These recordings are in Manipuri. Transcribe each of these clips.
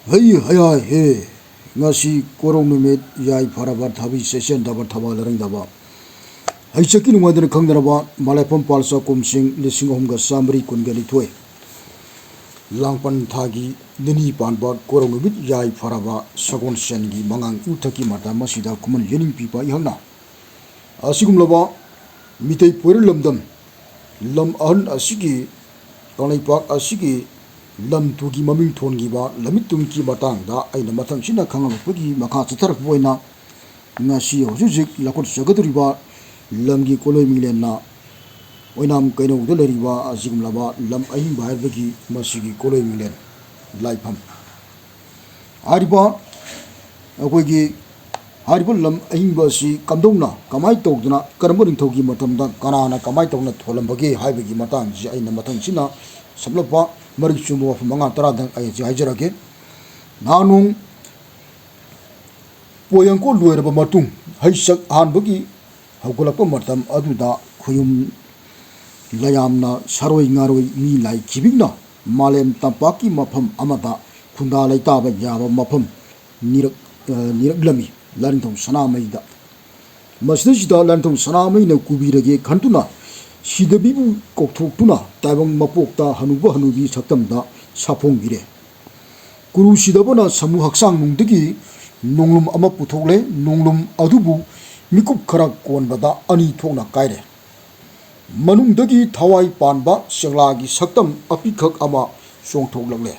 Hey haya he ngasi korong numit yai farabar thabi session dabar thaba larang daba hai chaki nungwadin khangdaraba malapam palsa kumsing lising homga samri kungali thoi langpan thagi dini panbat korong numit yai faraba sagon sengi mangang uthaki mata masida kuman yening pipa ihangna asigum laba mitai pori lamdam lam ahun asigi kanaipak asigi lam tugi maming thongi ba lamit tumki batang da aina mathang sina khangam pagi makha chathar boina ngasi hojik lakot sagadri ba lamgi koloi milen na oinam kaino udaleri ba asigum laba lam ahin bahar bagi masigi koloi milen laifam ariba akoigi haribul lam ahin ba si kamdongna kamai togduna karambring thogi matamda kanana kamai togna tholam bagi haibagi matang ji aina mathang sina sablapa Marik Chumbo of Manga Taradang Ayajarake Nanung Poyanko Luerba Matung Haisak Hanbagi Hakulapa Matam Aduda Kuyum Layamna Saroi Naroi Mi Lai Kibigna Malem Tampaki Mapam Amata Kunda Laitaba Yaba Mapam Niraglami Lantum Sanamaida Masjida Lantum Sanamina Kubirage Kantuna Sidabibu Koktuna, Tabang Mapokta, Hanuba Hanubi Satamda, Sapong Gire. Guru Sidabana Samu Haksang Mundigi, Nonglum Amaputole, Nonglum Adubu, Mikup Karak Konbada, Ani Tona Kaire. Manung Dagi Tawai Panba, Shalagi Satam, Apikak Ama, Song Toglale.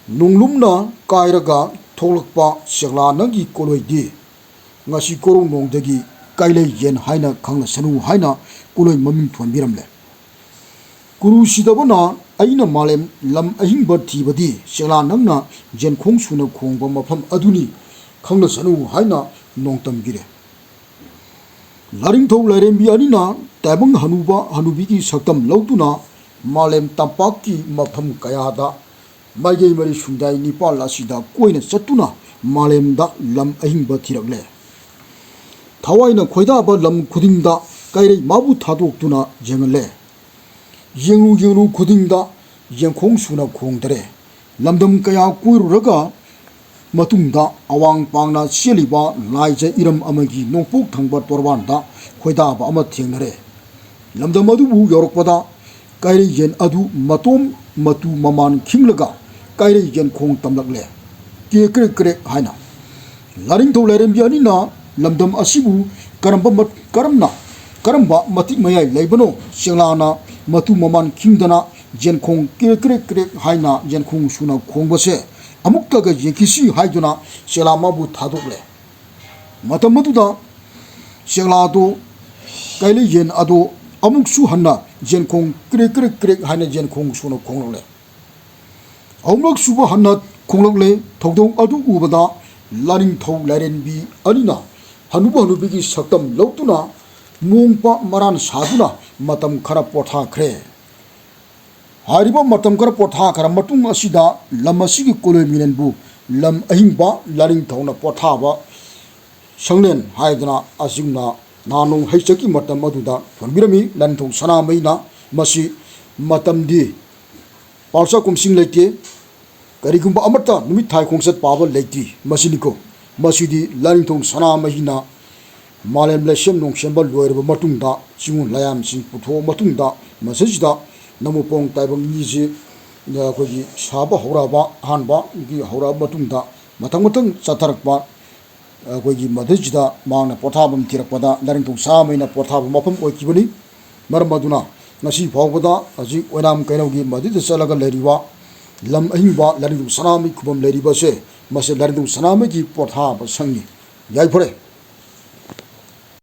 Nonglumna, Kairaga, Tolakpa, Shalanagi Koloidi, Nasi Korong Nong Dagi, Kaile Yen Haina, Kang Sanu Haina. Kuloi maming tuan biramle. Guru Sidabana aina malem lam ahing bati badi sela nangna jen khong suna khong ba mafam aduni khangna sanu haina nongtam gire. Laring thau larem bi anina tabang hanuba hanubi ki saktam lautuna malem tampak ki mafam kayada maigei mari sundai nipal lasida koina satuna malem da lam ahing bati ragle. Thawaina khoida ba lam khudingda Kairi mabu thadokduna jengle yenglu khudingda yengkhong suna khongdare lamdam kaya kuiruraga matungda awang pangna seliba laija iram amagi nongpok thangba torbanda khoida ba ama thengnare lamdam adu bu yorokpada kairi yen adu matom matu maman khinglaga kairi yen khong tamlakle ke kre haina laring tho lerem biani na lamdam asibu Karamba matik mayai laibano Shalana matu maman kingdana jenkong kre haina jenkong suna kongbase amuktaga jenkisi haiduna Shalamabu thadokle matamaduda Shalado kaile yen ado amuksu hanna jenkong kre haina jenkong suna kongle amuk suba hanna kongle thogdong adu ubada laring thau laren bi alina hanubigi saktam lautuna Mungpa maran saduna matam khara potha khre hariba matam khara potha khara matung asida lamasigi koloi minenbu lam ahingba laring thona potha ba sanglen haidana asingna nanung haichaki matam aduda phonbirami lanthong sanamaina masi matamdi palsa kumsing leite karigumba amata numit thai khongsat pawa leiti masiniko masidi laring thong sanamaina Malem Leshem Nong Shembal Loerba Matunda, Simun Layam Sing Puto Matunda, Masajida, Namupong Taibang Nizi, Yakogi, Saba Horaba, Hanba, Hora Matunda, Matamutang Satarakba, Kogi Madajida, Mana Potabum Tirapada, Larington Sama in a Potabum Mapam or Kibuni, Marmaduna, Nasi Pogada, Aji, Wenam Kanogi, Madid Salaga Leriwa, Lam Ahimba, Larington Sanami, Kubam Leribase, Masa Larington Sanamaki, Potab, Sangi, Yaipore.